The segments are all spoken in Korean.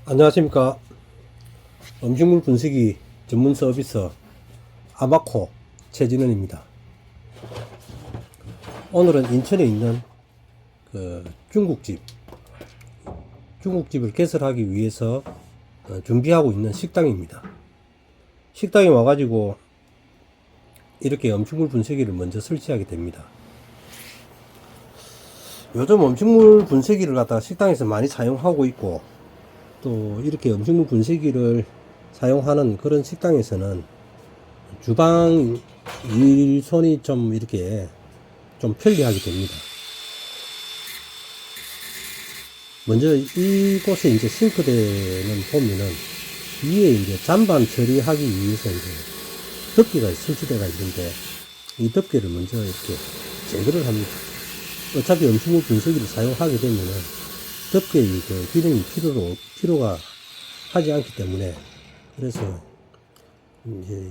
안녕하십니까. 음식물 분석이 전문 서비스 아마코 최진원입니다. 오늘은 인천에 있는 중국집을 개설하기 위해서 준비하고 있는 식당입니다. 식당에 와가지고 이렇게 음식물 분쇄기를 먼저 설치하게 됩니다. 요즘 음식물 분쇄기를 갖다가 식당에서 많이 사용하고 있고, 또 이렇게 음식물 분쇄기를 사용하는 그런 식당에서는 주방 일손이 좀 이렇게 좀 편리하게 됩니다. 먼저 이곳에 이제 싱크대는 보면은 위에 이제 잔반 처리하기 위해서 이제 덮개가 설치되어 있는데, 이 덮개를 먼저 이렇게 제거를 합니다. 어차피 음식물 분쇄기를 사용하게 되면은 덮개의 그 기능이 필요가 하지 않기 때문에, 그래서 이제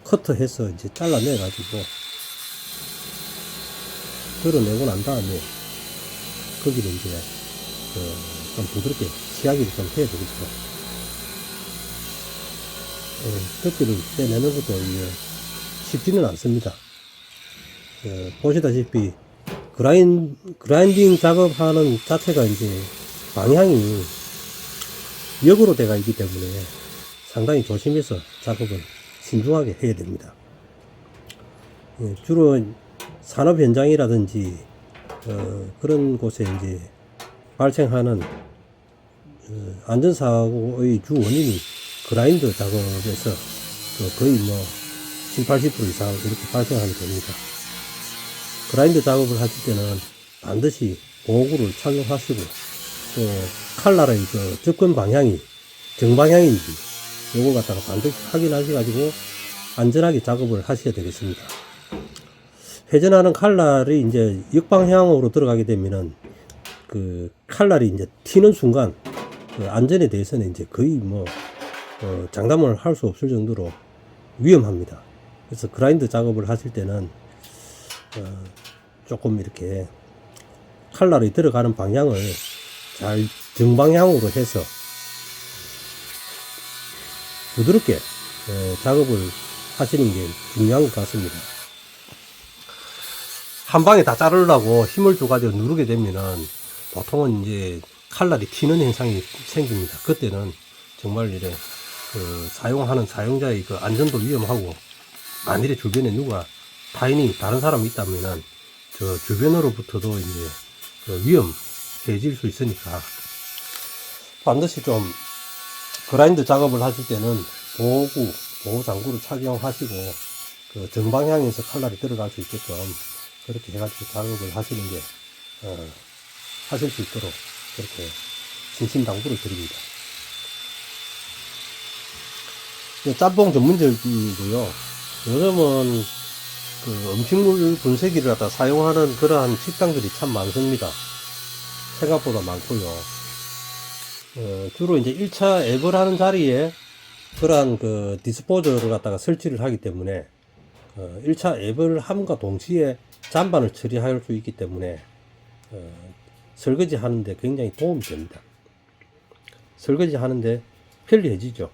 커터해서 이제 잘라내 가지고 드러내고 난 다음에 거기를 이제 좀 부드럽게 치하기를 좀 해야 되겠죠. 덮개를 떼내는 것도 이제 쉽지는 않습니다. 보시다시피 그라인딩 작업하는 자체가 이제 방향이 역으로 돼가 있기 때문에 상당히 조심해서 작업을 신중하게 해야 됩니다. 주로 산업 현장이라든지 그런 곳에 이제 발생하는 안전사고의 주 원인이 그라인더 작업에서 거의 뭐 7, 80% 이상 이렇게 발생하게 됩니다. 그라인더 작업을 하실 때는 반드시 보호구를 착용하시고, 또 칼날의 그 접근 방향이 정방향인지 요걸 갖다가 반드시 확인하셔가지고 안전하게 작업을 하셔야 되겠습니다. 회전하는 칼날이 이제 역방향으로 들어가게 되면은 그 칼날이 이제 튀는 순간 그 안전에 대해서는 이제 거의 뭐 장담을 할 수 없을 정도로 위험합니다. 그래서 그라인더 작업을 하실 때는 조금 이렇게 칼날이 들어가는 방향을 잘 정방향으로 해서 부드럽게 작업을 하시는 게 중요한 것 같습니다. 한 방에 다 자르려고 힘을 줘가지고 누르게 되면은 보통은 이제 칼날이 튀는 현상이 생깁니다. 그때는 정말 이제 사용하는 사용자의 그 안전도 위험하고, 만일에 주변에 누가 타인이 다른 사람이 있다면은 저 주변으로부터도 이제 위험해질 수 있으니까 반드시 좀 그라인더 작업을 하실 때는 보호장구를 착용하시고 그 정방향에서 칼날이 들어갈 수 있게끔 그렇게 해가지고 작업을 하시는 게 하실 수 있도록 그렇게 신신당부를 드립니다. 짬뽕 전문점이고요. 요즘은 그 음식물 분쇄기를 갖다 사용하는 그러한 식당들이 참 많습니다. 생각보다 많고요. 주로 이제 1차 앱을 하는 자리에 그러한 그 디스포저를 갖다가 설치를 하기 때문에 1차 앱을 함과 동시에 잔반을 처리할 수 있기 때문에 설거지 하는데 굉장히 도움이 됩니다. 설거지 하는데 편리해지죠.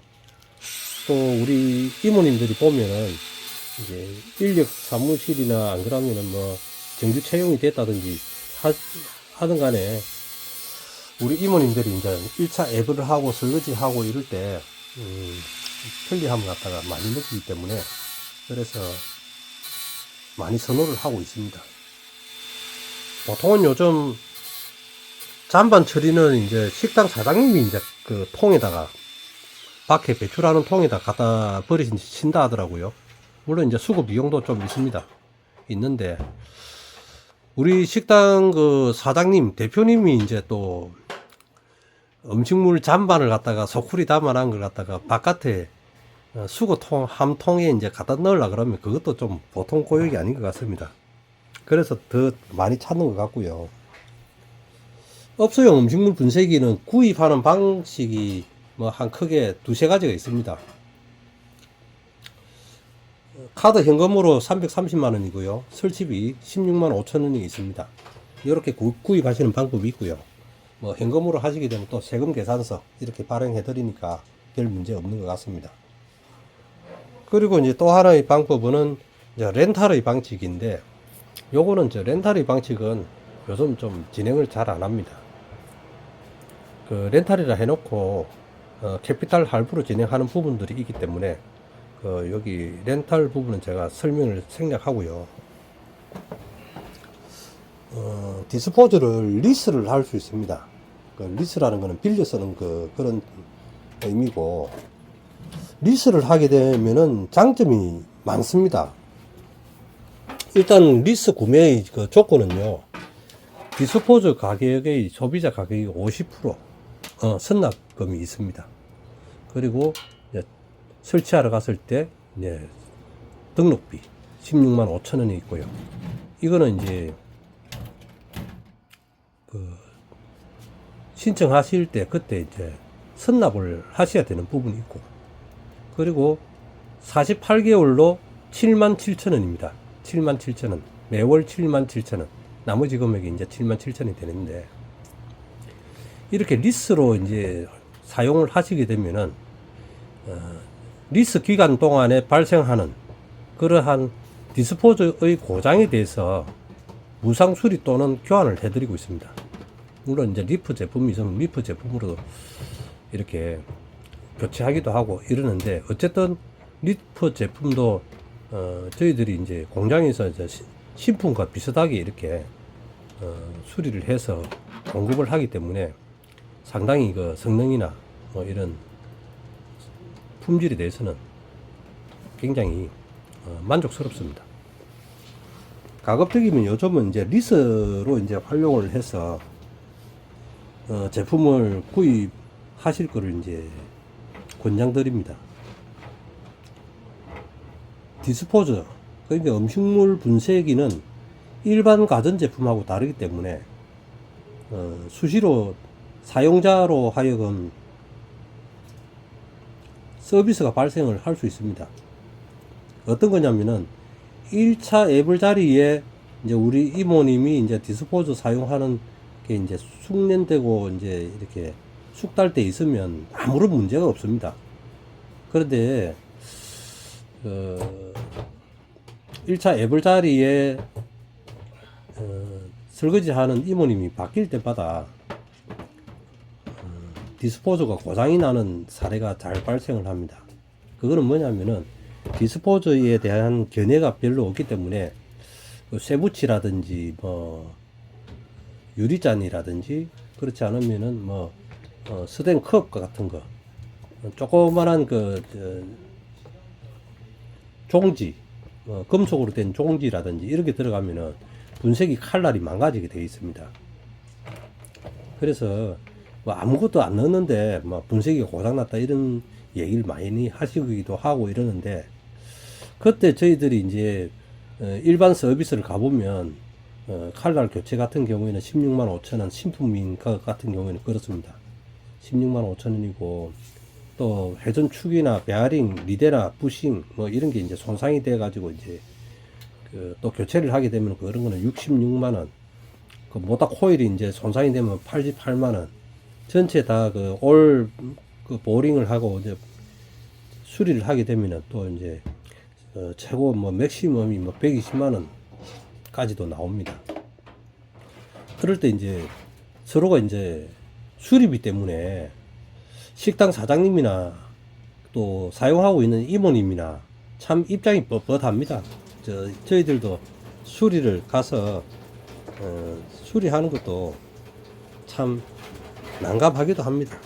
또 우리 이모님들이 보면은 이제 인력 사무실이나 안 그러면은 뭐 정규 채용이 됐다든지 하든 간에 우리 이모님들이 이제 1차 앱을 하고 설거지 하고 이럴 때 편리함을 갖다가 많이 느끼기 때문에, 그래서 많이 선호를 하고 있습니다. 보통은 요즘 잔반 처리는 이제 식당 사장님이 이제 그 통에다가 밖에 배출하는 통에다 갖다 버리신다 하더라고요. 물론 이제 수거 비용도 좀 있는데 우리 식당 그 사장님, 대표님이 이제 또 음식물 잔반을 갖다가 소쿠리 담아놓은 걸 갖다가 바깥에 수거통 한 통에 이제 갖다 넣으려 그러면 그것도 좀 보통 고역이 아닌 것 같습니다. 그래서 더 많이 찾는 것 같고요. 업소용 음식물 분쇄기는 구입하는 방식이 뭐 한 크게 두세 가지가 있습니다. 카드 현금으로 330만원이고요. 설치비 16만 5천원이 있습니다. 이렇게 구입하시는 방법이 있고요. 뭐 현금으로 하시게 되면 또 세금 계산서 이렇게 발행해 드리니까 별 문제 없는 것 같습니다. 그리고 이제 또 하나의 방법은 이제 렌탈의 방식인데, 요거는 저 렌탈의 방식은 요즘 좀 진행을 잘 안 합니다. 그 렌탈이라 해놓고 캐피탈 할부로 진행하는 부분들이 있기 때문에 여기 렌탈 부분은 제가 설명을 생략하고요. 디스포즈를 리스를 할 수 있습니다. 그 리스라는 거는 빌려 쓰는 그런 의미고, 리스를 하게 되면은 장점이 많습니다. 일단 리스 구매의 그 조건은요, 디스포즈 가격의 소비자 가격이 50% 선납금이 있습니다. 그리고 이제 설치하러 갔을 때 이제 등록비 16만 5천 원이 있고요. 이거는 이제 신청하실 때 그때 이제 선납을 하셔야 되는 부분이 있고, 그리고 48개월로 7만 7천 원입니다. 7만 7천 원. 매월 7만 7천 원. 나머지 금액이 이제 7만 7천 원이 되는데, 이렇게 리스로 이제 사용을 하시게 되면은, 리스 기간 동안에 발생하는 그러한 디스포즈의 고장에 대해서 무상 수리 또는 교환을 해드리고 있습니다. 물론 이제 리프 제품이 있으면 리프 제품으로 이렇게 교체하기도 하고 이러는데, 어쨌든 리프 제품도 저희들이 이제 공장에서 이제 신품과 비슷하게 이렇게 수리를 해서 공급을 하기 때문에 상당히 그 성능이나 뭐 이런 품질에 대해서는 굉장히 만족스럽습니다. 가급적이면 요즘은 이제 리스로 이제 활용을 해서 제품을 구입하실 거를 이제 권장드립니다. 디스포저, 그러니까 음식물 분쇄기는 일반 가전제품하고 다르기 때문에 수시로 사용자로 하여금 서비스가 발생을 할 수 있습니다. 어떤 거냐면은 1차 애벌 자리에 이제 우리 이모님이 이제 디스포저 사용하는 게 이제 숙련되고 이제 이렇게 숙달돼 있으면 아무런 문제가 없습니다. 그런데 1차 애벌 자리에 설거지하는 이모님이 바뀔 때마다 디스포저가 고장이 나는 사례가 잘 발생을 합니다. 그거는 뭐냐면은 디스포저에 대한 견해가 별로 없기 때문에 쇠붙이라든지 뭐 유리잔이라든지, 그렇지 않으면은 뭐 스텐 컵 같은 거, 조그만한 종지, 금속으로 된 종지라든지 이렇게 들어가면은 분쇄기 칼날이 망가지게 되어 있습니다. 그래서 뭐 아무것도 안 넣었는데 뭐 분쇄기가 고장났다 이런 얘기를 많이 하시기도 하고 이러는데, 그때 저희들이 이제 일반 서비스를 가보면 칼날 교체 같은 경우에는 16만 5천 원, 신품인 같은 경우에는 그렇습니다. 16만 5천 원이고, 또 회전축이나 베어링, 리데나 부싱 뭐 이런 게 이제 손상이 돼 가지고 이제 또 교체를 하게 되면 그런 거는 66만 원, 그 모터 코일이 이제 손상이 되면 88만 원, 전체 다 그 보링을 하고 이제 수리를 하게 되면은 또 이제 최고 뭐 맥시멈이 뭐 120만 원까지도 나옵니다. 그럴 때 이제 서로가 이제 수리비 때문에 식당 사장님이나 또 사용하고 있는 이모님이나 참 입장이 뻣뻣합니다. 저희들도 수리를 가서 수리하는 것도 참 난감하기도 합니다.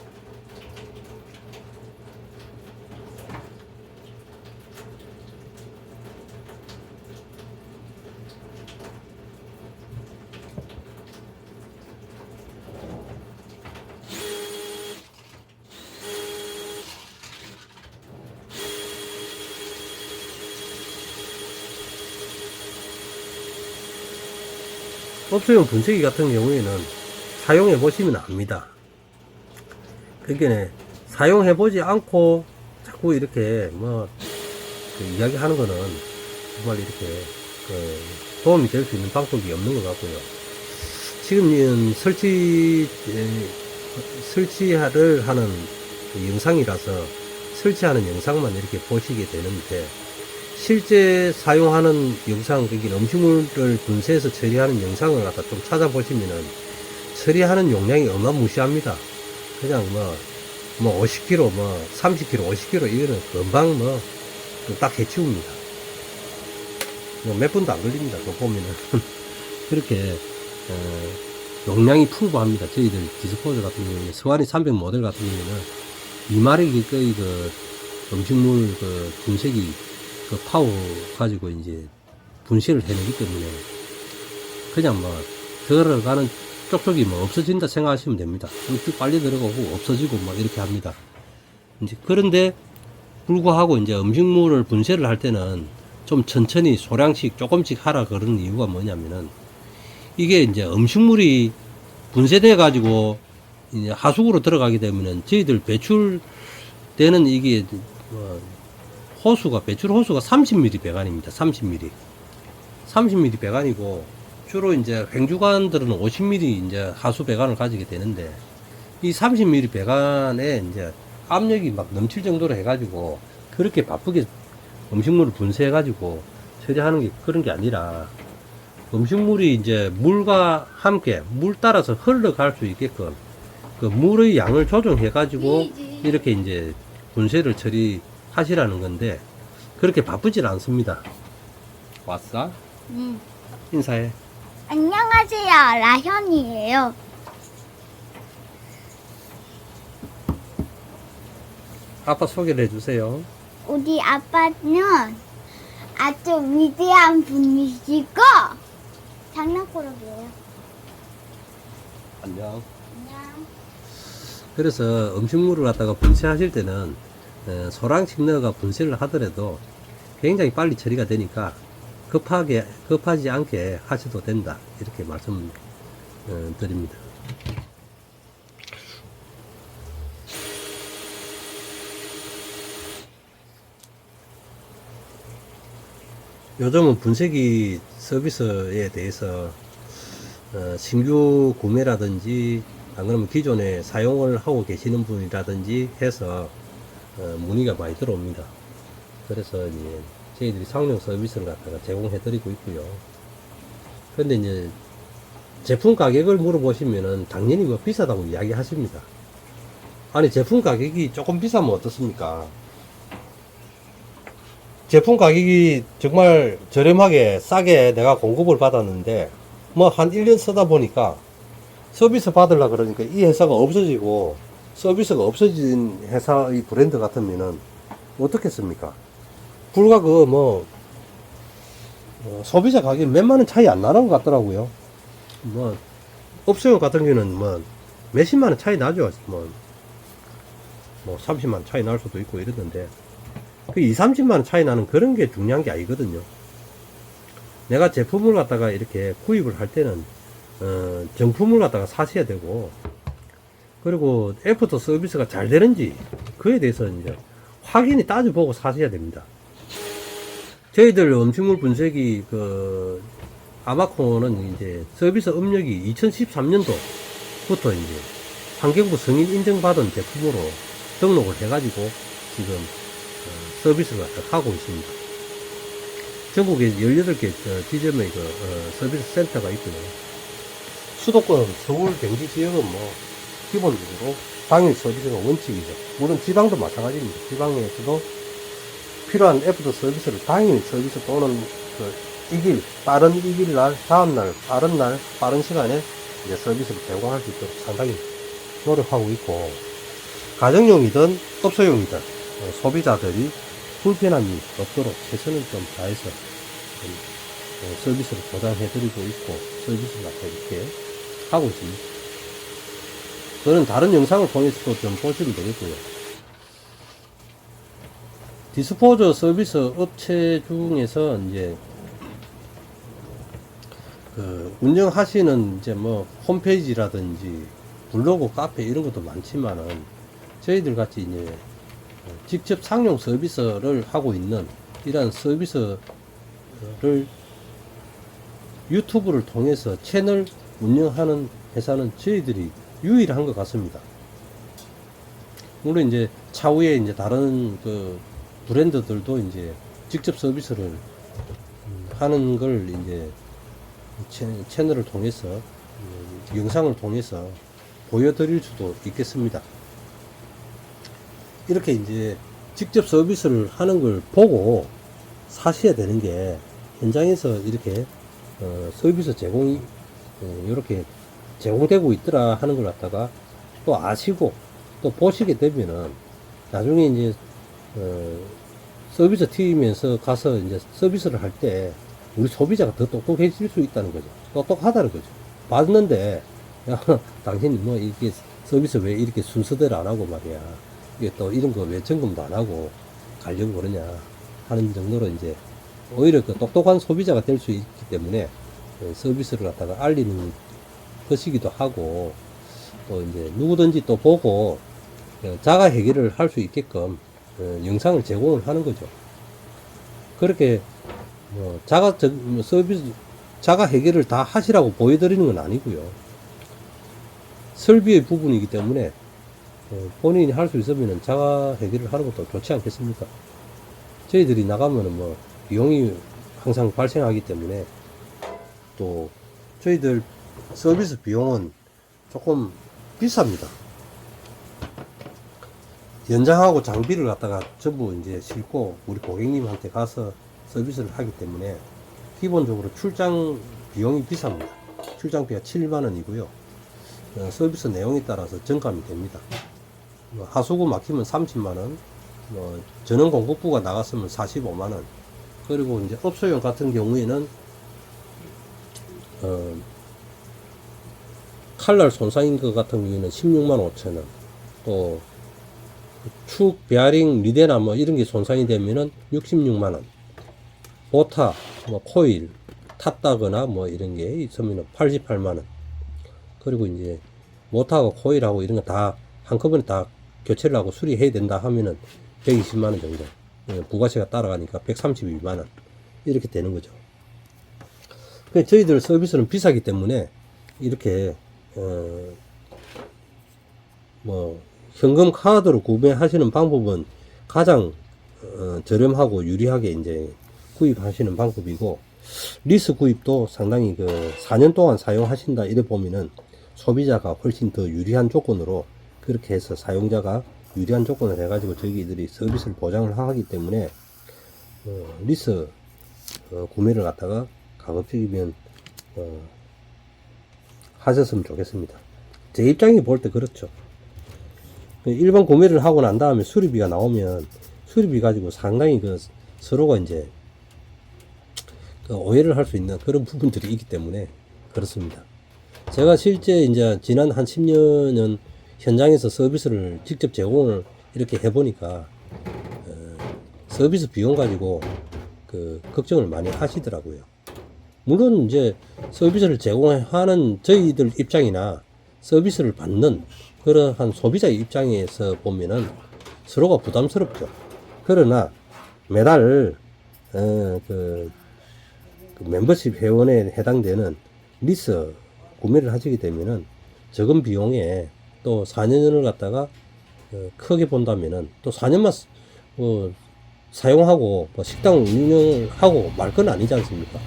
업소용 분쇄기 같은 경우에는 사용해 보시면 압니다. 그러니까 사용해 보지 않고 자꾸 이렇게 이야기 하는 거는 정말 이렇게 도움이 될 수 있는 방법이 없는 것 같고요. 지금 설치를 하는 영상이라서 설치하는 영상만 이렇게 보시게 되는데, 실제 사용하는 영상, 그러니까 음식물을 분쇄해서 처리하는 영상을 갖다 좀 찾아보시면은 처리하는 용량이 어마무시합니다. 그냥 뭐 50kg, 30kg, 50kg 이거는 금방 딱 해치웁니다. 몇 분도 안 걸립니다. 그거 보면은. 그렇게, 용량이 풍부합니다. 저희들 디스포저 같은 경우는, 스와니 300 모델 같은 경우는 2마력이 거의 음식물 분쇄기 파워 가지고 이제 분쇄를 해내기 때문에 그냥 들어가는 쪽쪽이 없어진다 생각하시면 됩니다. 쭉 빨리 들어가고 없어지고 이렇게 합니다. 이제 그런데 불구하고 이제 음식물을 분쇄를 할 때는 좀 천천히 소량씩 조금씩 하라 그러는 이유가 뭐냐면은, 이게 이제 음식물이 분쇄돼 가지고 이제 하수구로 들어가게 되면은 저희들 배출되는 이게 배출 호수가 30mm 배관입니다. 30mm. 30mm 배관이고, 주로 이제 횡주관들은 50mm 이제 하수 배관을 가지게 되는데, 이 30mm 배관에 이제 압력이 넘칠 정도로 해가지고, 그렇게 바쁘게 음식물을 분쇄해가지고 처리하는 게 그런 게 아니라, 음식물이 이제 물과 함께 물 따라서 흘러갈 수 있게끔 그 물의 양을 조정해가지고 이렇게 이제 분쇄를 처리하시라는 건데, 그렇게 바쁘질 않습니다. 왔어? 인사해. 안녕하세요. 라현이에요. 아빠 소개를 해주세요. 우리 아빠는 아주 위대한 분이시고 장난꾸러기예요. 안녕. 안녕. 그래서 음식물을 갖다가 분쇄하실 때는 소량씩 넣어가 분쇄를 하더라도 굉장히 빨리 처리가 되니까 급하지 않게 하셔도 된다, 이렇게 말씀 드립니다. 요즘은 분쇄기 서비스에 대해서 신규 구매라든지 안 그러면 기존에 사용을 하고 계시는 분이라든지 해서 문의가 많이 들어옵니다. 그래서 이제 저희들이 상용 서비스를 갖다가 제공해 드리고 있고요. 근데 이제 제품 가격을 물어보시면은 당연히 비싸다고 이야기 하십니다. 아니, 제품 가격이 조금 비싸면 어떻습니까? 제품 가격이 정말 저렴하게 싸게 내가 공급을 받았는데 한 1년 쓰다 보니까 서비스 받으려 그러니까 이 회사가 없어지고, 서비스가 없어진 회사의 브랜드 같으면은 어떻겠습니까? 불과 소비자 가격이 몇만 원 차이 안 나는 것 같더라고요. 업소용 같은 경우는 몇십만 원 차이 나죠. 30만 원 차이 날 수도 있고 이랬는데, 그 2, 30만 원 차이 나는 그런 게 중요한 게 아니거든요. 내가 제품을 갖다가 이렇게 구입을 할 때는 정품을 갖다가 사셔야 되고, 그리고 애프터 서비스가 잘 되는지 그에 대해서 이제 확인이 따져보고 사셔야 됩니다. 저희들 음식물 분쇄기 아마콘은 이제 서비스 업력이 2013년도부터 이제 환경부 승인 인정받은 제품으로 등록을 해가지고 지금 서비스를 하고 있습니다. 전국에 18개 지점의 서비스 센터가 있고요. 수도권, 서울, 경기 지역은 기본적으로 당일 서비스가 원칙이죠. 물론 지방도 마찬가지입니다. 지방에서도 필요한 애프터 서비스를 당일 서비스 또는 빠른 이길 날, 다음날, 빠른 날, 빠른 시간에 이제 서비스를 제공할 수 있도록 상당히 노력하고 있고, 가정용이든 업소용이든 소비자들이 불편함이 없도록 최선을 좀 다해서 서비스를 보장해드리고 있고, 서비스를 이렇게 하고 있습니다. 그런 다른 영상을 통해서도 좀 보시면 되겠고요. 디스포저 서비스 업체 중에서 이제 운영하시는 이제 홈페이지라든지 블로그, 카페 이런 것도 많지만은, 저희들 같이 이제 직접 상용 서비스를 하고 있는 이러한 서비스를 유튜브를 통해서 채널 운영하는 회사는 저희들이 유일한 것 같습니다. 물론 이제 차후에 이제 다른 그 브랜드들도 이제 직접 서비스를 하는 걸 이제 채널을 통해서 영상을 통해서 보여드릴 수도 있겠습니다. 이렇게 이제 직접 서비스를 하는 걸 보고 사셔야 되는 게, 현장에서 이렇게 서비스 제공이 이렇게 제공되고 있더라 하는 걸 갖다가 또 아시고 또 보시게 되면은 나중에 이제 서비스 팀에서 가서 이제 서비스를 할 때 우리 소비자가 더 똑똑해질 수 있다는 거죠. 똑똑하다는 거죠. 봤는데 야, 당신이 뭐 이렇게 서비스 왜 이렇게 순서대로 안 하고 말이야, 이게 또 이런 거 왜 점검도 안 하고 가려고 그러냐 하는 정도로 이제 오히려 그 똑똑한 소비자가 될 수 있기 때문에 서비스를 갖다가 알리는 것이기도 하고, 또 이제 누구든지 또 보고 자가 해결을 할 수 있게끔 영상을 제공을 하는 거죠. 그렇게 뭐 서비스 자가 해결을 다 하시라고 보여드리는 건 아니고요. 설비의 부분이기 때문에 본인이 할 수 있으면 자가 해결을 하는 것도 좋지 않겠습니까? 저희들이 나가면은 뭐 비용이 항상 발생하기 때문에, 또 저희들 서비스 비용은 조금 비쌉니다. 연장하고 장비를 갖다가 전부 이제 싣고 우리 고객님한테 가서 서비스를 하기 때문에 기본적으로 출장 비용이 비쌉니다. 출장비가 7만원이고요. 서비스 내용에 따라서 정감이 됩니다. 하수구 막히면 30만원, 전원 공급부가 나갔으면 45만원, 그리고 이제 업소용 같은 경우에는 칼날 손상인 것 같은 경우에는 16만 5천원, 또 축, 베어링, 리데나 뭐 이런 게 손상이 되면은 66만원, 보타, 뭐 코일 탔다거나 뭐 이런 게 있으면 88만원, 그리고 이제 모터하고 코일하고 이런 거 다 한꺼번에 다 교체를 하고 수리해야 된다 하면은 120만원 정도, 부가세가 따라가니까 132만원 이렇게 되는 거죠. 저희들 서비스는 비싸기 때문에 이렇게 뭐 현금 카드로 구매하시는 방법은 가장 저렴하고 유리하게 이제 구입하시는 방법이고, 리스 구입도 상당히 그 4년 동안 사용하신다 이래 보면은 소비자가 훨씬 더 유리한 조건으로, 그렇게 해서 사용자가 유리한 조건을 해가지고 저희들이 서비스를 보장을 하기 때문에 리스 구매를 갖다가 가급적이면 하셨으면 좋겠습니다. 제 입장이 볼 때 그렇죠. 일반 구매를 하고 난 다음에 수리비가 나오면 수리비 가지고 상당히 그 서로가 이제 오해를 할 수 있는 그런 부분들이 있기 때문에 그렇습니다. 제가 실제 이제 지난 한 10년은 현장에서 서비스를 직접 제공을 이렇게 해보니까 서비스 비용 가지고 그 걱정을 많이 하시더라고요. 물론 이제 서비스를 제공하는 저희들 입장이나 서비스를 받는 그러한 소비자 입장에서 보면은 서로가 부담스럽죠. 그러나 매달 그 멤버십 회원에 해당되는 리스 구매를 하시게 되면은 적은 비용에 또 4년을 갖다가 크게 본다면은 또 4년만 사용하고 뭐 식당 운영하고 말 건 아니지 않습니까?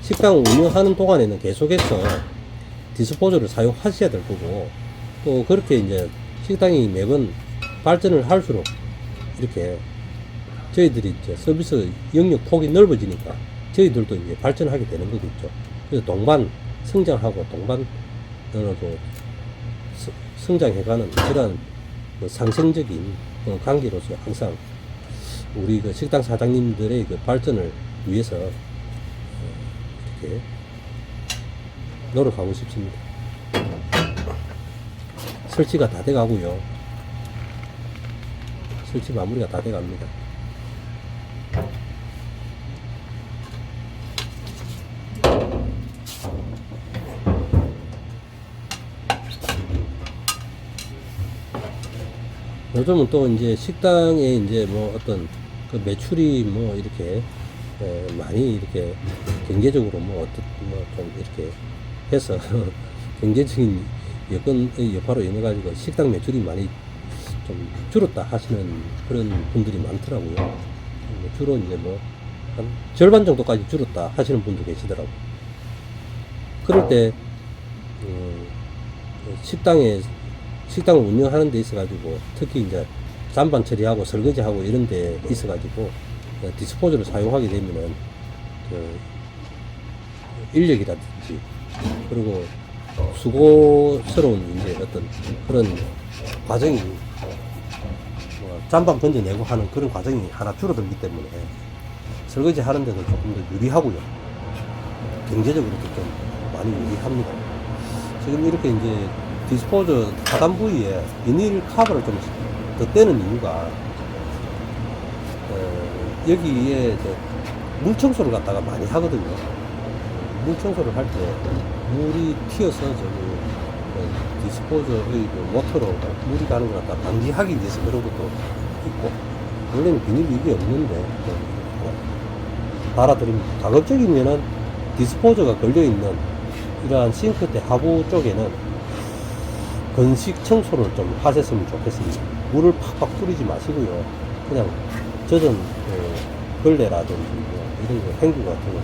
식당 운영하는 동안에는 계속해서 디스포저를 사용하셔야 될 거고, 또 그렇게 이제 식당이 매번 발전을 할수록 이렇게 저희들이 이제 서비스 영역 폭이 넓어지니까 저희들도 이제 발전하게 되는 거겠죠. 그래서 동반 성장하고 동반 성장해가는 그런 상생적인 관계로서 항상 우리 그 식당 사장님들의 그 발전을 위해서 이렇게 노력하고 싶습니다. 설치가 다 돼가고요. 설치 마무리가 다 돼갑니다. 요즘은 또 이제 식당에 이제 뭐 어떤 그 매출이 뭐 이렇게 많이 이렇게 경제적으로 뭐 어떤 뭐 좀 이렇게 해서 경제적인 여파로 인해 가지고 식당 매출이 많이 좀 줄었다 하시는 그런 분들이 많더라고요. 주로 이제 뭐 한 절반 정도까지 줄었다 하시는 분도 계시더라고요. 그럴 때 식당을 운영하는 데 있어 가지고 특히 이제 잔반 처리하고 설거지하고 이런 데 있어 가지고 디스포저를 사용하게 되면은 인력이라든지 그리고 수고스러운 이제 어떤 그런 과정이 뭐 잔반 건져내고 하는 그런 과정이 하나 줄어들기 때문에 설거지 하는 데도 조금 더 유리하고요. 경제적으로도 좀 많이 유리합니다. 지금 이렇게 이제 디스포저 하단 부위에 비닐 커버를 좀 더 떼는 이유가 여기에 물 청소를 갖다가 많이 하거든요. 물 청소를 할 때 물이 튀어서 디스포저의 그 모터로 물이 가는 걸 갖다 방지하기 위해서 그런 것도 있고, 원래는 비닐이 이게 없는데 달아드립니다. 가급적이면은 디스포저가 걸려있는 이러한 싱크대 하부 쪽에는 건식 청소를 좀 하셨으면 좋겠습니다. 물을 팍팍 뿌리지 마시고요. 그냥 젖은 걸레라든지 뭐 이런 거 행주 같은 거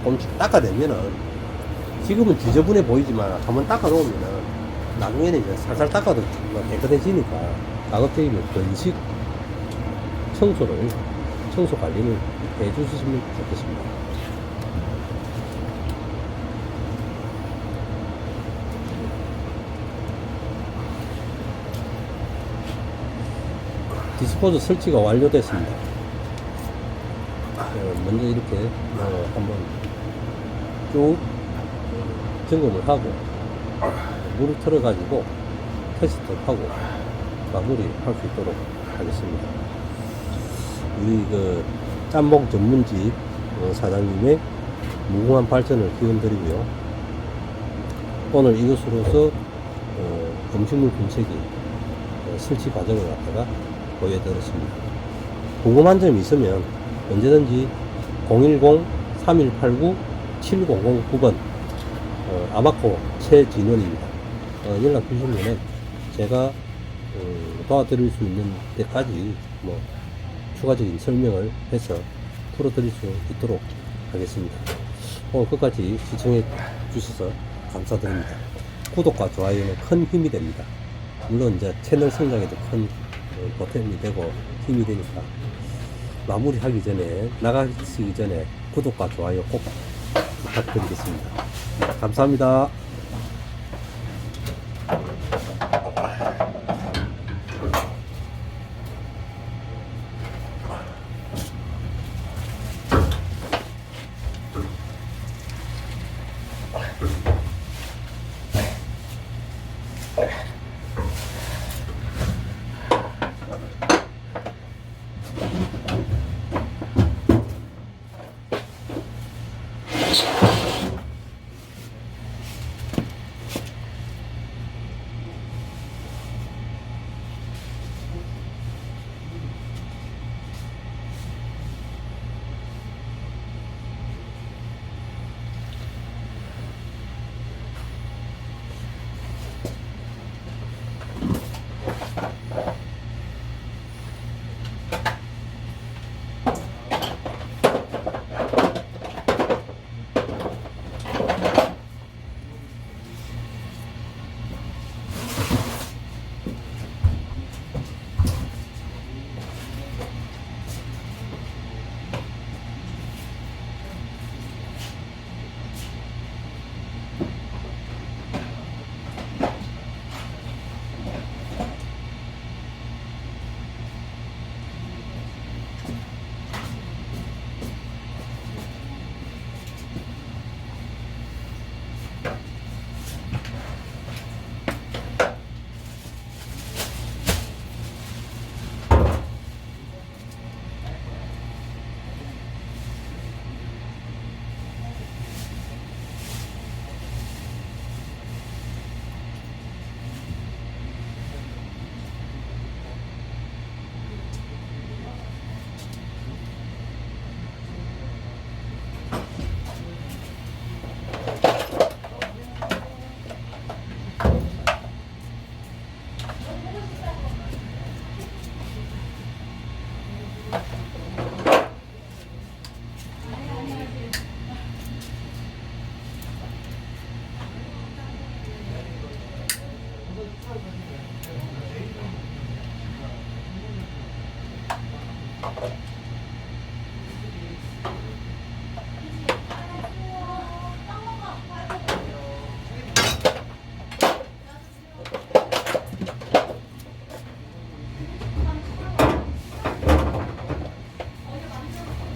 조금씩 닦아내면은, 지금은 지저분해 보이지만 한번 닦아놓으면은 나중에는 이제 살살 닦아도 깨끗해지니까 가급적이면 건식 청소 관리를 해 주시면 좋겠습니다. 디스포저 설치가 완료됐습니다. 먼저 이렇게 한번 쭉 점검을 하고 물을 틀어 가지고 테스트를 하고 마무리할 수 있도록 하겠습니다. 우리 그 짬뽕 전문집 사장님의 무궁한 발전을 기원드리고요. 오늘 이것으로서 음식물 분쇄기 설치 과정을 갖다가 보여드렸습니다. 궁금한 점이 있으면 언제든지 010-3189-7009번 아마코 최진원입니다. 연락 주시면 제가 도와드릴 수 있는 데까지 뭐 추가적인 설명을 해서 풀어드릴 수 있도록 하겠습니다. 오늘 끝까지 시청해 주셔서 감사드립니다. 구독과 좋아요는 큰 힘이 됩니다. 물론 이제 채널 성장에도 큰 보탬이 되고 힘이 되니까 마무리하기 전에, 나가시기 전에 구독과 좋아요 꼭 부탁드리겠습니다. 감사합니다.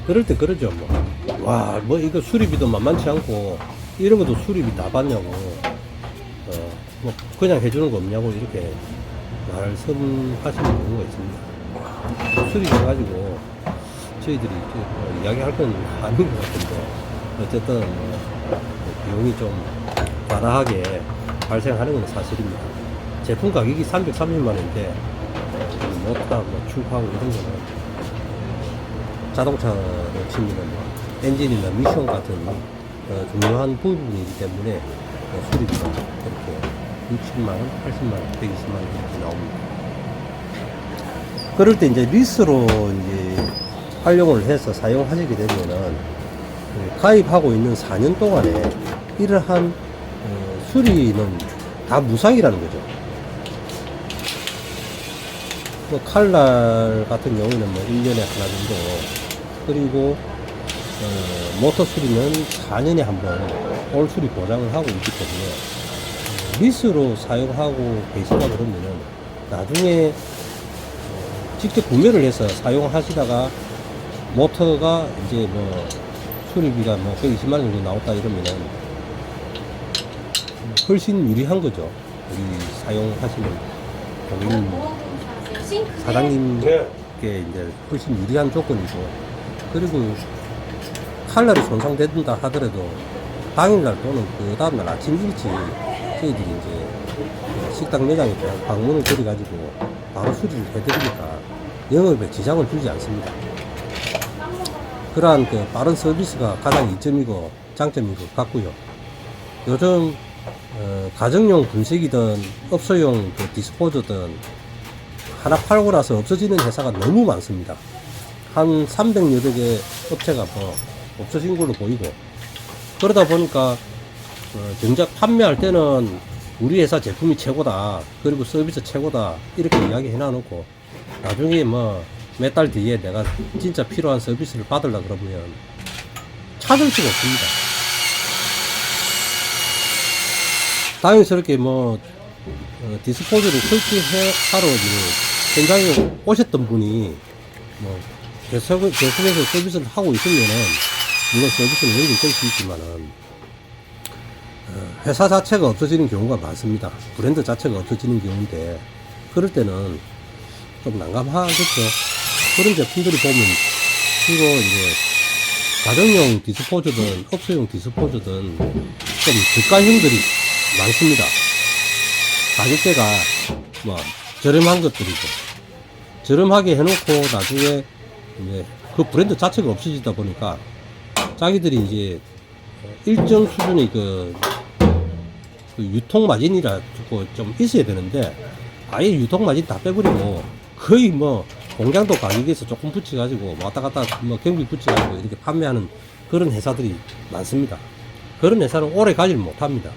그럴 때 그러죠, 뭐. 와, 뭐 이거 수리비도 만만치 않고, 이런 것도 수리비 다 받냐고, 뭐 그냥 해주는 거 없냐고, 이렇게 말씀하시는 경우가 있습니다. 수리해가지고, 저희들이 뭐 이야기할 건 아닌 것 같은데, 어쨌든, 비용이 좀 과다하게 발생하는 건 사실입니다. 제품 가격이 330만원인데, 모터, 뭐, 출하고 이런 거는, 자동차로 치면 뭐 엔진이나 미션 같은 중요한 부분이기 때문에 수리비가 그렇게 60만원, 80만원, 120만원 이렇게 나옵니다. 그럴 때 이제 리스로 이제 활용을 해서 사용하시게 되면은 가입하고 있는 4년 동안에 이러한 수리는 다 무상이라는 거죠. 뭐 칼날 같은 경우에는 뭐 1년에 하나 정도, 그리고 모터 수리는 4년에 한 번 올 수리 보장을 하고 있기 때문에 리스로 사용하고 계시다 그러면은 나중에 직접 구매를 해서 사용하시다가 모터가 이제 뭐 수리비가 뭐 120만 원 정도 나왔다 이러면은 훨씬 유리한 거죠. 우리 사용하시는 고객님 사장님께 이제 훨씬 유리한 조건이고, 그리고 칼날이 손상된다 하더라도 당일날 또는 그 다음날 아침 일찍 저희들이 이제 식당 매장에 방문을 드려가지고 바로 수리를 해드리니까 영업에 지장을 주지 않습니다. 그러한 그 빠른 서비스가 가장 이점이고 장점인 것 같고요. 요즘 가정용 분쇄기든 업소용 그 디스포저든 하나 팔고 나서 없어지는 회사가 너무 많습니다. 한 300여여 개 업체가 뭐 없어진 걸로 보이고, 그러다 보니까 정작 판매할 때는 우리 회사 제품이 최고다, 그리고 서비스 최고다 이렇게 이야기 해놔놓고 나중에 뭐 몇 달 뒤에 내가 진짜 필요한 서비스를 받으려 그러면 찾을 수가 없습니다. 다행스럽게 뭐 디스포저를 설치하러 현장에 오셨던 분이 뭐 계속해서 서비스를 하고 있으면은 물론 서비스는 연결될 수 있지만은 회사 자체가 없어지는 경우가 많습니다. 브랜드 자체가 없어지는 경우인데, 그럴 때는 좀 난감하겠죠. 그런 제품들이 보면 주로 이제 가정용 디스포저든 업소용 디스포저든 좀 저가형들이 많습니다. 가격대가 뭐 저렴한 것들이죠. 저렴하게 해놓고 나중에 이제 그 브랜드 자체가 없어지다 보니까 자기들이 이제 일정 수준의 그 유통 마진이라 좀 있어야 되는데 아예 유통 마진 다 빼버리고 거의 뭐 공장도 가격에서 조금 붙여가지고 왔다 갔다 뭐 경비 붙여가지고 이렇게 판매하는 그런 회사들이 많습니다. 그런 회사는 오래 가지를 못합니다.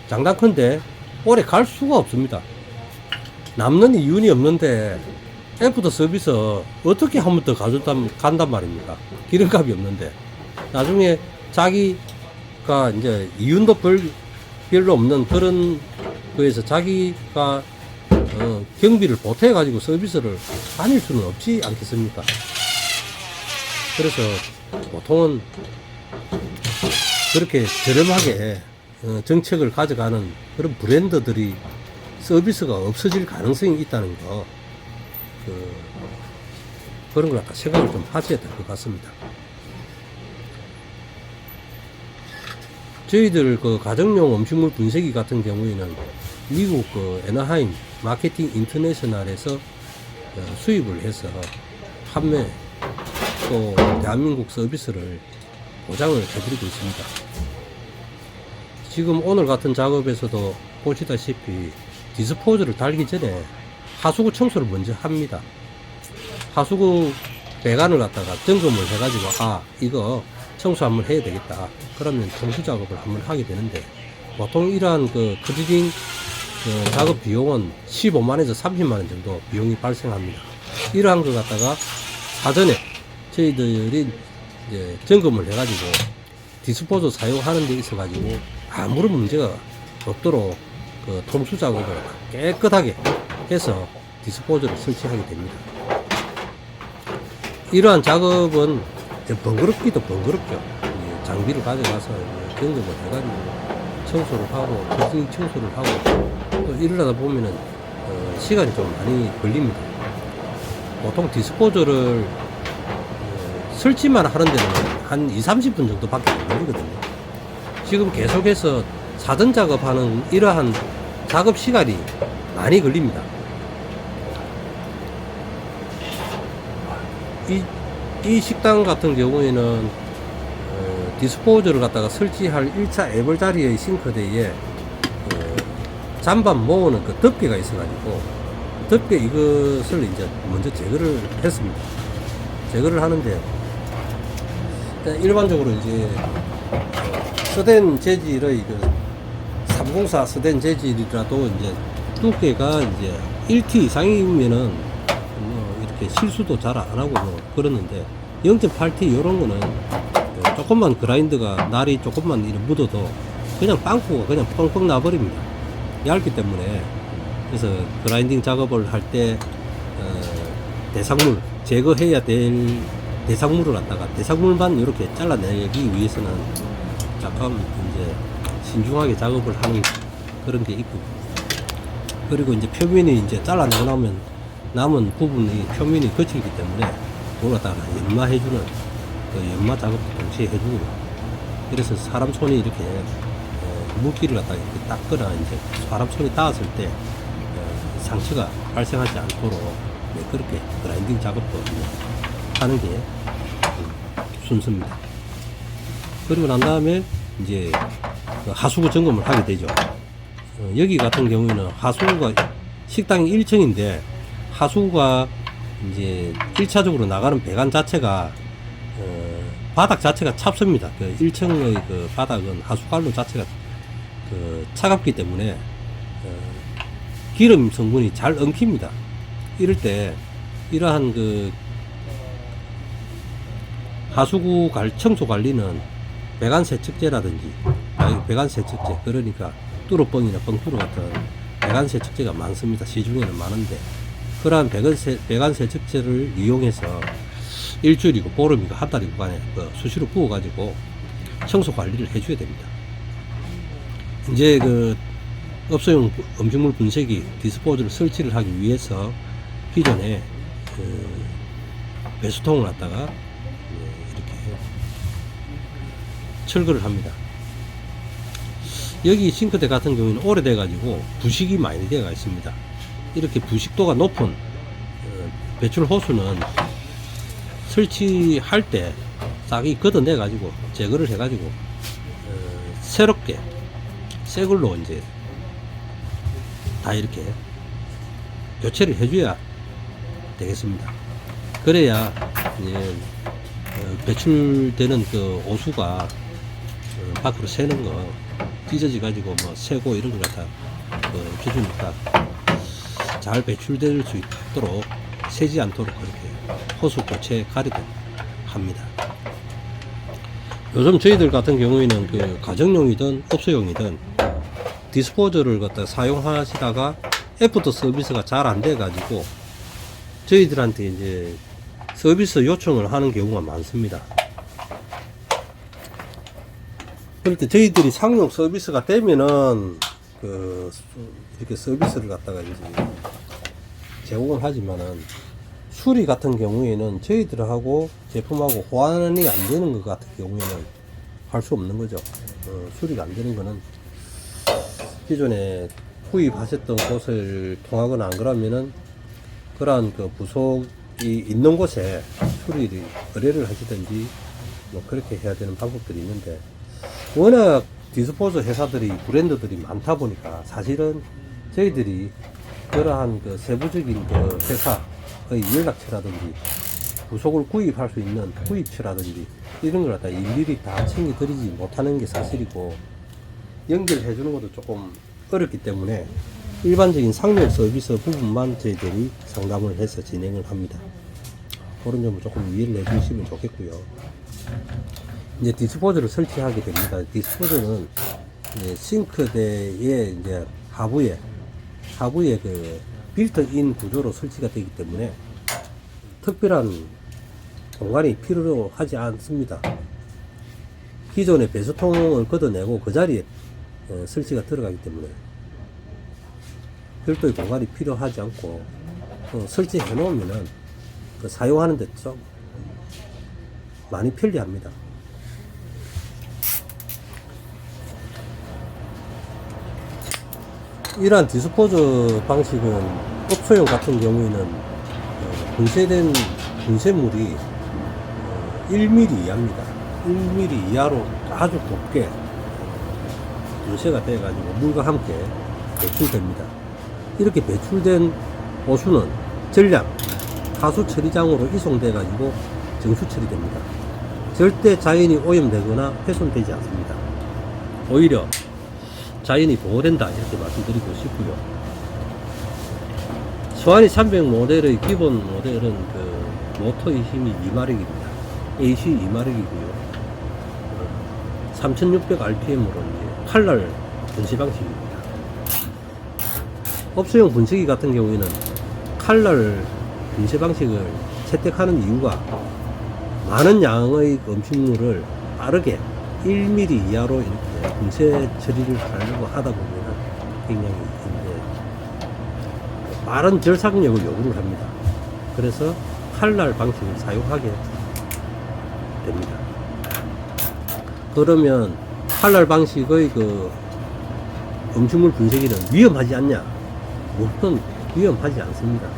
장단컨대 오래 갈 수가 없습니다. 남는 이윤이 없는데 애프터 서비스 어떻게 한 번 더 간단 말입니까? 기름값이 없는데 나중에 자기가 이제 이윤도 별로 없는 그런 거에서 자기가 경비를 보태 가지고 서비스를 다닐 수는 없지 않겠습니까? 그래서 보통은 그렇게 저렴하게 정책을 가져가는 그런 브랜드들이 서비스가 없어질 가능성이 있다는 거, 그런 걸 갖다 생각을 좀 하셔야 될 것 같습니다. 저희들 그 가정용 음식물 분쇄기 같은 경우에는 미국 그 애나하임 마케팅 인터내셔널에서 수입을 해서 판매 또 대한민국 서비스를 보장을 해드리고 있습니다. 지금 오늘 같은 작업에서도 보시다시피 디스포저를 달기 전에 하수구 청소를 먼저 합니다. 하수구 배관을 갖다가 점검을 해가지고 이거 청소 한번 해야 되겠다. 그러면 청소 작업을 한번 하게 되는데 보통 이러한 그 클리닝 작업 비용은 15만에서 30만원 정도 비용이 발생합니다. 이러한 걸 갖다가 사전에 저희들이 이제 점검을 해가지고 디스포저 사용하는 데 있어가지고 아무런 문제가 없도록 그 통수 작업을 깨끗하게 해서 디스포저를 설치하게 됩니다. 이러한 작업은 이제 번거롭기도 번거롭죠. 이제 장비를 가져가서 이제 점검을 해가지고 청소를 하고, 부싱 청소를 하고, 또 이러다 보면은, 시간이 좀 많이 걸립니다. 보통 디스포저를, 설치만 하는 데는 한 2, 30분 정도밖에 안 걸리거든요. 지금 계속해서 사전 작업하는 이러한 작업 시간이 많이 걸립니다. 이 식당 같은 경우에는 디스포저를 갖다가 설치할 1차 애벌 자리의 싱크대에 잔반 모으는 그 덮개가 있어가지고 덮개 이것을 이제 먼저 제거를 했습니다. 제거를 하는데 일반적으로 이제 스댄 재질의 그 304 스댄 재질이라도 이제 두께가 이제 1T 이상이면은 뭐 이렇게 실수도 잘 안 하고 뭐 그러는데 0.8T 요런 거는 조금만 그라인드가 날이 조금만 이렇게 묻어도 그냥 빵꾸가 그냥 뻥뻥 나버립니다. 얇기 때문에. 그래서 그라인딩 작업을 할 때 대상물 제거해야 될 대상물을 갖다가 대상물만 이렇게 잘라내기 위해서는 잠깐 이제 신중하게 작업을 하는 그런 게 있고, 그리고 이제 표면이 이제 잘라내고 나면 남은 부분이 표면이 거칠기 때문에 그걸 갖다가 연마해주는 그 연마 작업도 동시에 해주고, 그래서 사람 손이 이렇게 물기를 갖다가 이렇게 닦거나 이제 사람 손이 닿았을 때 상처가 발생하지 않도록 그렇게 그라인딩 작업도 하는 게 순서입니다. 그리고 난 다음에 이제 하수구 점검을 하게 되죠. 여기 같은 경우에는 하수구가 식당이 1층인데 하수구가 이제 1차적으로 나가는 배관 자체가 바닥 자체가 찹습니다. 그 1층의 그 바닥은 하수관로 자체가 그 차갑기 때문에 기름 성분이 잘 엉킵니다. 이럴 때 이러한 그 하수구 청소 관리는 배관 세척제라든지 배관 세척제, 그러니까 뚜루뻥이나 뻥뚜루 같은 배관 세척제가 많습니다. 시중에는 많은데 그러한 배관 세척제를 이용해서 일주일이고 보름이고 한 달이고 간에 수시로 부어 가지고 청소 관리를 해줘야 됩니다. 이제 그 업소용 음식물 분쇄기 디스포저를 설치를 하기 위해서 기존에 배수통을 갖다가 이렇게 철거를 합니다. 여기 싱크대 같은 경우는 오래돼 가지고 부식이 많이 되어 있습니다. 이렇게 부식도가 높은 배출 호수는 설치할 때 싹이 걷어내 가지고 제거를 해 가지고 새롭게 새 걸로 이제 다 이렇게 교체를 해줘야 되겠습니다. 그래야 이제 배출되는 그 오수가 밖으로 새는 거 찢어져 가지고 뭐 새고 이런 걸 갖다 해주니까 잘 배출될 수 있도록 새지 않도록 그렇게 호수 교체 가리도 합니다. 요즘 저희들 같은 경우에는 그 가정용이든 업소용이든 디스포저를 갖다 사용하시다가 애프터 서비스가 잘 안 돼 가지고 저희들한테 이제 서비스 요청을 하는 경우가 많습니다. 그럴 때 저희들이 상용 서비스가 되면은 이렇게 서비스를 갖다가 이제 제공을 하지만은 수리 같은 경우에는 저희들하고 제품하고 호환이 안 되는 것 같은 경우에는 할 수 없는 거죠. 수리가 안 되는 거는 기존에 구입하셨던 곳을 통하거나 안 그러면은 그러한 그 부속이 있는 곳에 수리 의뢰를 하시든지 뭐 그렇게 해야 되는 방법들이 있는데, 워낙 디스포저 회사들이 브랜드들이 많다 보니까 사실은 저희들이 그러한 그 세부적인 그 회사의 연락처라든지 부속을 구입할 수 있는 구입처라든지 이런 걸 갖다 일일이 다 챙겨드리지 못하는 게 사실이고, 연결해 주는 것도 조금 어렵기 때문에 일반적인 상용 서비스 부분만 저희들이 상담을 해서 진행을 합니다. 그런 점을 조금 이해를 해 주시면 좋겠고요. 이제 디스포저를 설치하게 됩니다. 디스포저는 이제 싱크대의 이제 하부에 그 빌트인 구조로 설치가 되기 때문에 특별한 공간이 필요하지 않습니다. 기존의 배수통을 걷어내고 그 자리에 설치가 들어가기 때문에 별도의 공간이 필요하지 않고 설치해 놓으면은 사용하는데 좀 많이 편리합니다. 이러한 디스포저 방식은 업소용 같은 경우에는 분쇄된 분쇄물이 1mm 이하입니다. 1mm 이하로 아주 곱게 분쇄가 되어 가지고 물과 함께 배출됩니다. 이렇게 배출된 오수는 전량 하수 처리장으로 이송돼 가지고 정수 처리됩니다. 절대 자연이 오염되거나 훼손되지 않습니다. 오히려 자연이 보호된다 이렇게 말씀드리고 싶고요. 수완이 300 모델의 기본 모델은 그 모터의 힘이 2마력입니다. AC 2마력이고요. 3600rpm으로 칼날 분쇄 방식입니다. 업소용 분쇄기 같은 경우에는 칼날 분쇄 방식을 채택하는 이유가 많은 양의 음식물을 빠르게 1mm 이하로 이렇게 분쇄 처리를 하려고 하다 보면 굉장히 이제 빠른 절삭력을 요구를 합니다. 그래서 칼날 방식을 사용하게 됩니다. 그러면 칼날 방식의 그 음식물 분쇄기는 위험하지 않냐? 물론 위험하지 않습니다.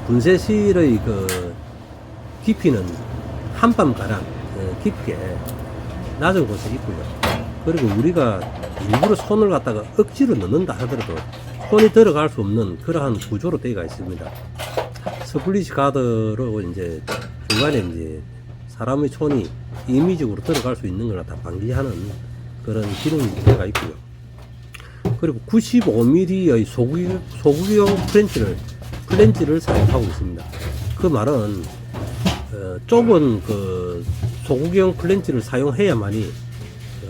분쇄실의 그 깊이는 한밤가량 깊게 낮은 곳에 있고요. 그리고 우리가 일부러 손을 갖다가 억지로 넣는다 하더라도 손이 들어갈 수 없는 그러한 구조로 되어 있습니다. 스플릿 가드로 이제 중간에 이제 사람의 손이 임의적으로 들어갈 수 있는 걸 다 방지하는 그런 기능이 되어 있고요. 그리고 95mm의 소구형 플랜지를 사용하고 있습니다. 그 말은 좁은 그 소구형 플랜지를 사용해야만이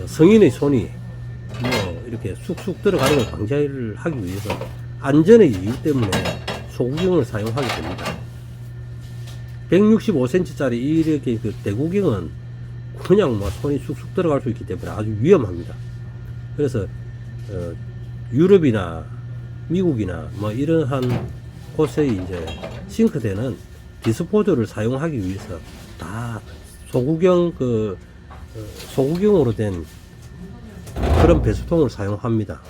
성인의 손이 뭐 이렇게 쑥쑥 들어가는 걸 방지를 하기 위해서 안전의 이유 때문에 소구경을 사용하게 됩니다. 165cm짜리 이렇게 그 대구경은 그냥 뭐 손이 쑥쑥 들어갈 수 있기 때문에 아주 위험합니다. 그래서 유럽이나 미국이나 뭐 이러한 곳에 이제 싱크대는 디스포저를 사용하기 위해서 다 소구경으로 된 그런 배수통을 사용합니다.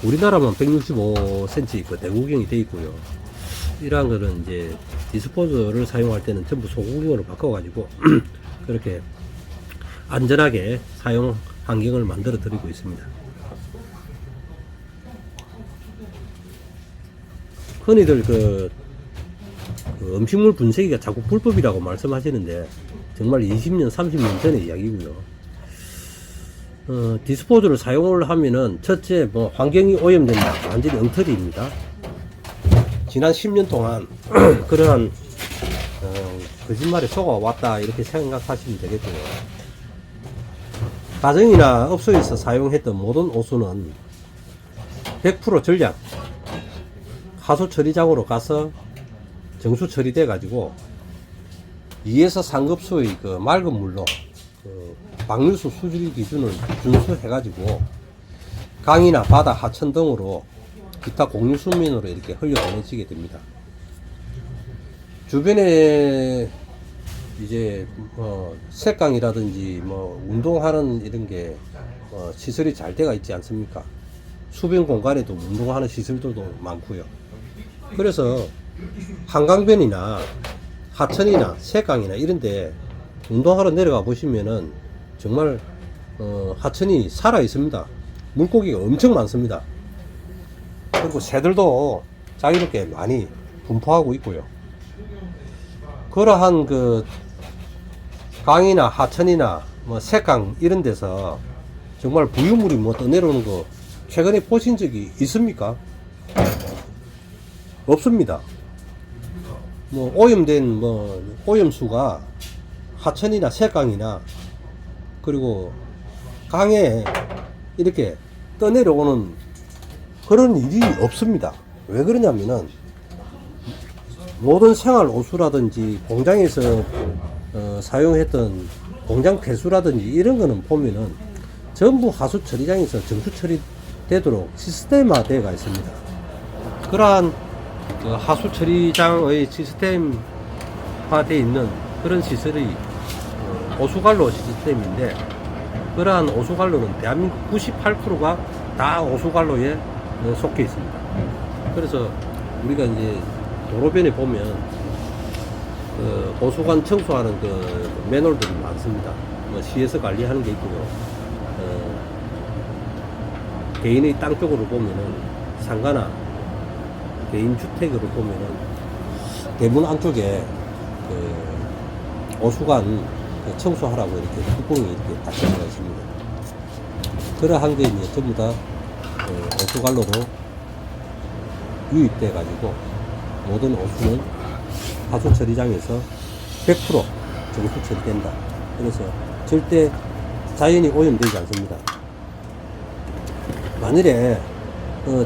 우리나라만 165cm 그 대구경이 되어 있고요. 이러한 거는 이제 디스포저를 사용할 때는 전부 소구경으로 바꿔가지고 그렇게 안전하게 사용 환경을 만들어 드리고 있습니다. 흔히들 그 음식물 분쇄기가 자꾸 불법이라고 말씀하시는데 정말 20년, 30년 전의 이야기고요. 디스포저를 사용을 하면은 첫째 뭐 환경이 오염된다, 완전히 엉터리입니다. 지난 10년 동안 그러한 거짓말에 속아왔다 이렇게 생각하시면 되겠고요. 가정이나 업소에서 사용했던 모든 오수는 100% 전량 하수 처리장으로 가서 정수 처리돼 가지고 2에서 3급수의 그 맑은 물로 그 방류수 수질 기준을 준수해 가지고 강이나 바다, 하천 등으로 기타 공유 수면으로 이렇게 흘려보내지게 됩니다. 주변에 이제 색강이라든지 운동하는 이런 게 시설이 잘 되어 있지 않습니까? 수변 공간에도 운동하는 시설들도 많고요. 그래서 한강변이나 하천이나 새강이나 이런데 운동하러 내려가 보시면은 정말 하천이 살아 있습니다. 물고기가 엄청 많습니다. 그리고 새들도 자유롭게 많이 분포하고 있고요. 그러한 그 강이나 하천이나 새강 이런 데서 정말 부유물이 떠내려오는 거 최근에 보신 적이 있습니까? 없습니다. 오염된 오염수가 하천이나 새강이나 그리고 강에 이렇게 떠내려오는 그런 일이 없습니다. 왜 그러냐면은 모든 생활 오수라든지 공장에서 사용했던 공장 폐수라든지 이런 거는 보면은 전부 하수 처리장에서 정수 처리되도록 시스템화되어 있습니다. 그러한 그 하수 처리장의 시스템화되어 있는 그런 시설이 오수관로 시스템인데, 그러한 오수관로는 대한민국 98%가 다 오수관로에 속해 있습니다. 그래서 우리가 이제 도로변에 보면 오수관 청소하는 그 매놀들이 많습니다. 시에서 관리하는 게 있고요. 개인의 땅 쪽으로 보면은 상가나 개인 주택으로 보면은 대문 안쪽에 그 오수관 그 청소하라고 이렇게 뚜껑이 이렇게 딱 들어가 있습니다. 그러한 게 이제 전부 다 오수관로로 유입돼 가지고 모든 오수는 하수 처리장에서 100% 정수 처리된다. 그래서 절대 자연이 오염되지 않습니다. 만일에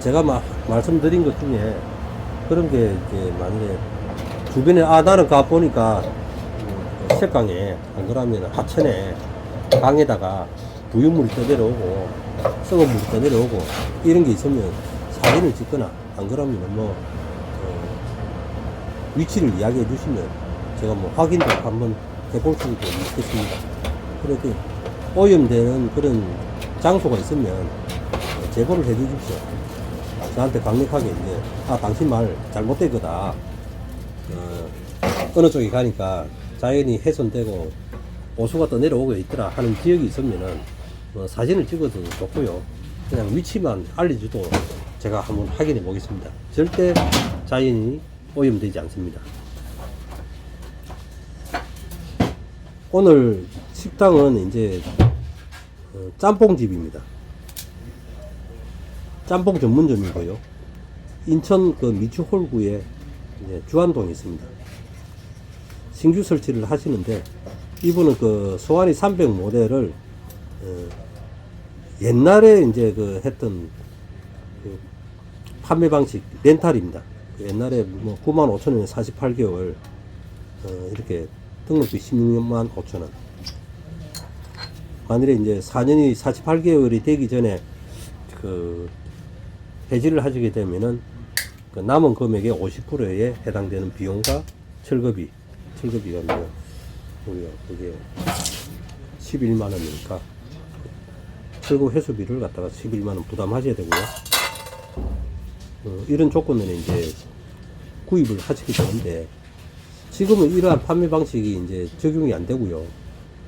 제가 말씀드린 것 중에 그런 게 이제 만일에 주변에 나는 가 보니까 색강에 안 그러면 하천에 강에다가 부유물이 떠내려오고 썩은 물이 떠내려오고 이런 게 있으면 사진을 찍거나 안 그러면 위치를 이야기해 주시면 제가 확인도 한번 해볼 수도 있겠습니다. 그렇게 오염되는 그런 장소가 있으면 제보를 해 주십시오. 저한테 강력하게 이제 당신 말 잘못된 거다. 어느 쪽에 가니까 자연이 훼손되고 오수가 떠내려오고 있더라 하는 지역이 있으면은 사진을 찍어도 좋고요. 그냥 위치만 알려줘도 제가 한번 확인해 보겠습니다. 절대 자연이 오염되지 않습니다. 오늘 식당은 이제 짬뽕집입니다. 짬뽕 전문점이고요. 인천 그 미추홀구에 주안동에 있습니다. 신규 설치를 하시는데, 이분은 그 소환이 300 모델을 옛날에 이제 그 했던 그 판매 방식 렌탈입니다. 옛날에 95,000원에 48개월 이렇게 등록비 16만 5천원. 만일에 이제 4년이 48개월이 되기 전에 그 폐지를 하시게 되면은 그 남은 금액의 50%에 해당되는 비용과 철거비가 우리가 그게 11만 원이니까 철거 회수비를 갖다가 11만 원 부담하셔야 되고요. 이런 조건에는 이제 구입을 하시게 되는데, 지금은 이러한 판매 방식이 이제 적용이 안 되고요.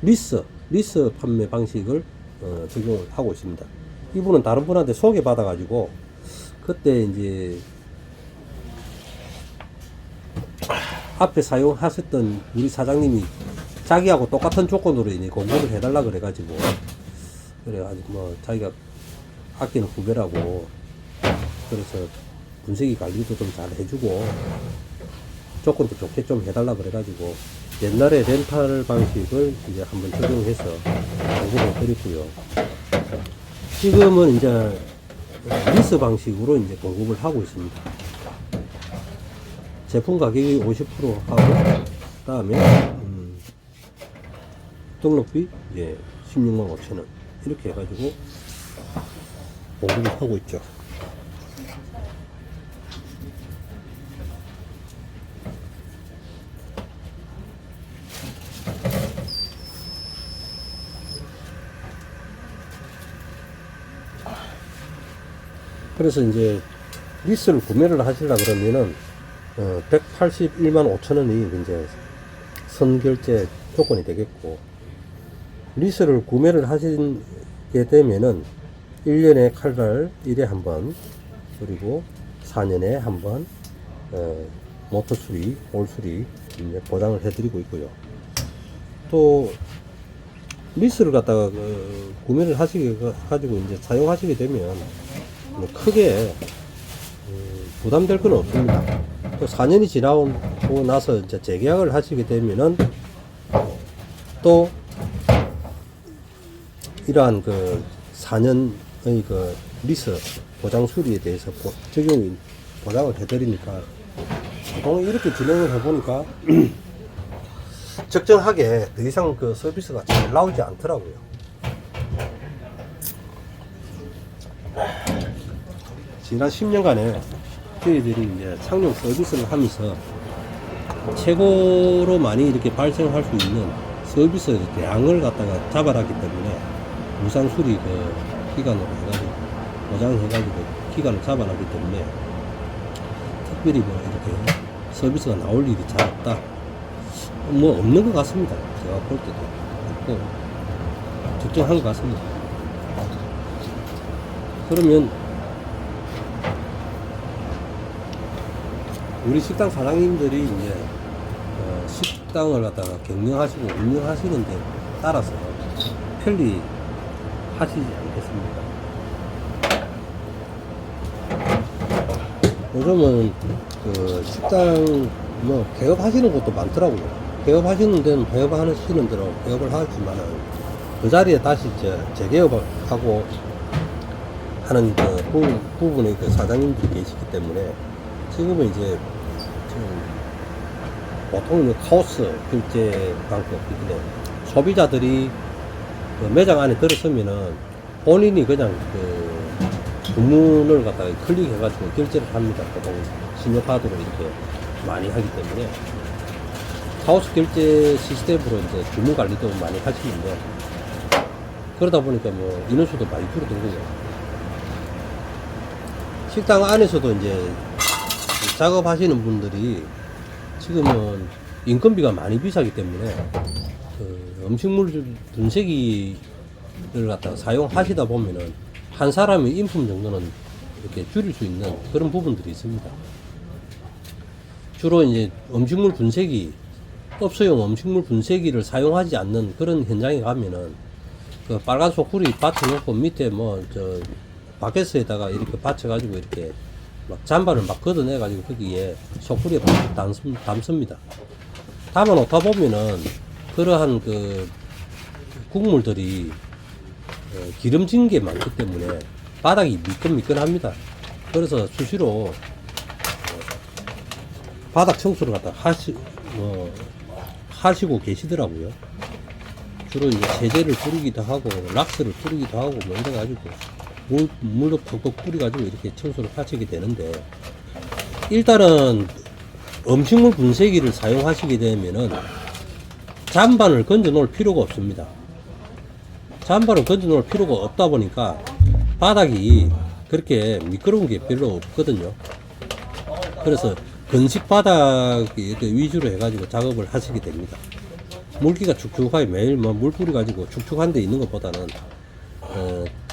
리스 판매 방식을 적용을 하고 있습니다. 이분은 다른 분한테 소개받아 가지고 그때 이제 앞에 사용하셨던 우리 사장님이 자기하고 똑같은 조건으로 이제 공부를 해달라 그래가지고, 그래가지고 자기가 아끼는 후배라고, 그래서 분쇄기 관리도 좀 잘 해주고 조건도 좋게 좀 해달라 그래가지고 옛날에 렌탈 방식을 이제 한번 적용해서 공부를 드렸고요. 지금은 이제 리스 방식으로 이제 공급을 하고 있습니다. 제품 가격이 50% 하고, 그다음에 등록비 이제 16만 5천원 이렇게 해가지고 공급을 하고 있죠. 그래서 이제 리스를 구매를 하시려 그러면은 181만 5천원이 이제 선결제 조건이 되겠고, 리스를 구매를 하시게 되면은 1년에 칼날 1회 한 번, 그리고 4년에 한 번 모터 수리, 올 수리 이제 보장을 해드리고 있고요. 또 리스를 갖다가 구매를 가지고 이제 사용하시게 되면 크게 부담될 건 없습니다. 또 4년이 지나고 나서 이제 재계약을 하시게 되면은 또 이러한 그 4년의 그 리스 보장 수리에 대해서 보장을 해드리니까 보통 이렇게 진행을 해보니까 적정하게 더 이상 그 서비스가 잘 나오지 않더라고요. 지난 10년간에 저희들이 이제 상용 서비스를 하면서 최고로 많이 이렇게 발생할 수 있는 서비스 양을 갖다가 잡아놨기 때문에 무상 수리 그 기간으로 해가지고 보장해가지고 기간을 잡아놨기 때문에 특별히 뭐 이렇게 서비스가 나올 일이 잘 없다. 뭐 없는 것 같습니다. 제가 볼 때도 없고 적정한 것 같습니다. 그러면 우리 식당 사장님들이 이제 식당을 갖다가 경영하시고 운영하시는데 따라서 편리 하시지 않겠습니까? 요즘은 그 식당 뭐 개업하시는 곳도 많더라고요. 개업하시는 데는 개업하시는 대로 개업을 하지만은 그 자리에 다시 재개업하고 하는 그 부분의 그 사장님들이 계시기 때문에 지금은 이제 지금 보통 카오스 결제 방법 이렇게 소비자들이 그 매장 안에 들어서면은 본인이 그냥 그 주문을 갖다가 클릭해가지고 결제를 합니다. 보통 신용카드로 이렇게 많이 하기 때문에 카오스 결제 시스템으로 이제 주문 관리도 많이 하시는데 그러다 보니까 뭐 인원수도 많이 줄어들고요. 식당 안에서도 이제 작업하시는 분들이 지금은 인건비가 많이 비싸기 때문에 그 음식물 분쇄기를 갖다가 사용하시다 보면은 한 사람의 인품 정도는 이렇게 줄일 수 있는 그런 부분들이 있습니다. 주로 이제 음식물 분쇄기, 업소용 음식물 분쇄기를 사용하지 않는 그런 현장에 가면은 그 빨간 소쿠리 받쳐놓고 밑에 뭐 바켓에다가 이렇게 받쳐가지고 이렇게 막 잔반을 막 걷어내가지고 거기에 소쿠리에 담습니다. 담아 놓다 보면은 그러한 그 국물들이 기름진 게 많기 때문에 바닥이 미끈미끈합니다. 그래서 수시로 바닥 청소를 갖다 하시고 계시더라고요. 주로 이제 세제를 뿌리기도 하고 락스를 뿌리기도 하고 뭐 이래가지고 물도 팍팍 뿌려가지고 이렇게 청소를 하시게 되는데 일단은 음식물 분쇄기를 사용하시게 되면은 잔반을 건져 놓을 필요가 없습니다. 잔반을 건져 놓을 필요가 없다 보니까 바닥이 그렇게 미끄러운 게 별로 없거든요. 그래서 건식 바닥 위주로 해가지고 작업을 하시게 됩니다. 물기가 축축하게 매일 뭐 물 뿌려가지고 축축한 데 있는 것보다는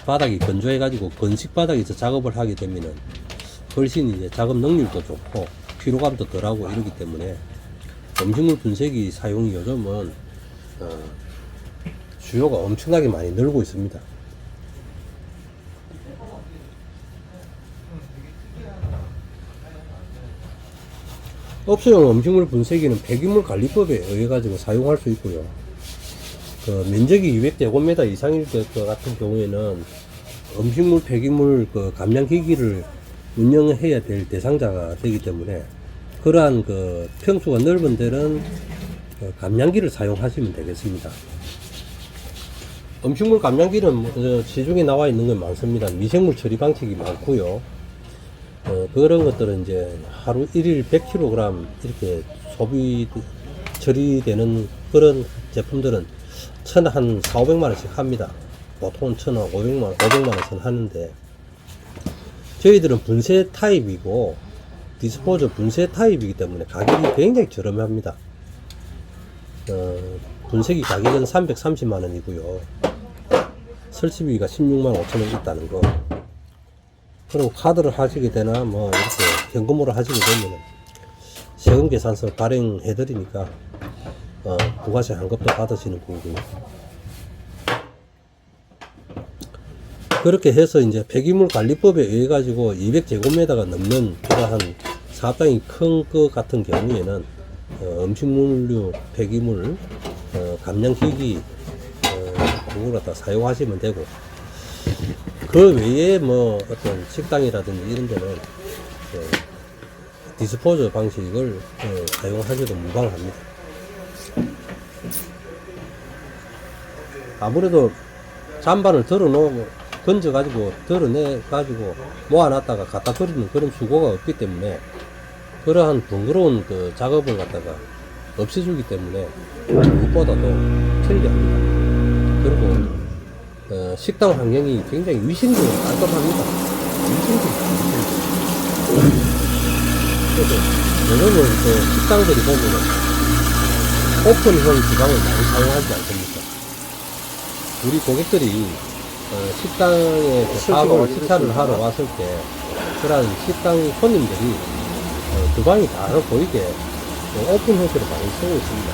바닥이 건조해가지고 건식 바닥에서 작업을 하게 되면은 훨씬 이제 작업 능률도 좋고 피로감도 덜하고 이러기 때문에 음식물 분쇄기 사용이 요즘은 수요가 엄청나게 많이 늘고 있습니다. 업소용 음식물 분쇄기는 폐기물 관리법에 의해 가지고 사용할 수 있고요. 그 면적이 200제곱미터 이상일 것 같은 경우에는 음식물 폐기물 그 감량기기를 운영해야 될 대상자가 되기 때문에 그러한 그 평수가 넓은 데는 그 감량기를 사용하시면 되겠습니다. 음식물 감량기는 시중에 나와 있는 건 많습니다. 미생물 처리 방식이 많고요. 그런 것들은 이제 하루 1일 100kg 이렇게 소비 처리되는 그런 제품들은 한 4,500만원씩 합니다. 보통은 500만원 선 하는데 저희들은 분쇄 타입이고 디스포저 분쇄 타입이기 때문에 가격이 굉장히 저렴합니다. 분쇄기 가격은 330만원이고요. 설치비가 16만 5천원 있다는 거. 그리고 카드를 하시게 되나 뭐 이렇게 현금으로 하시게 되면 세금 계산서 발행해 드리니까 부가세 환급도 받으시는 거고요. 그렇게 해서 이제 폐기물 관리법에 의해 가지고 200제곱미터가 넘는 그러한 사업장이 큰 것 같은 경우에는 음식물류 폐기물 감량기기 그걸 갖다 사용하시면 되고 그 외에 뭐 어떤 식당이라든지 이런 데는 디스포저 방식을 사용하셔도 무방합니다. 아무래도 잔반을 건져가지고 드러내가지고 모아놨다가 갖다 버리는 그런 수고가 없기 때문에 그러한 번거로운 그 작업을 갖다가 없애주기 때문에 무엇보다도 편리합니다. 그리고 식당 환경이 굉장히 위생도 깔끔합니다. 위생도 그래서 요즘은 그 식당들이 보면은 오픈형 주방을 많이 사용하지 않습니까? 우리 고객들이 식당에 그 밥을 식사를 하러 왔을 때 그런 식당 손님들이 주방이 다 보이게 오픈 형태로 많이 쓰고 있습니다.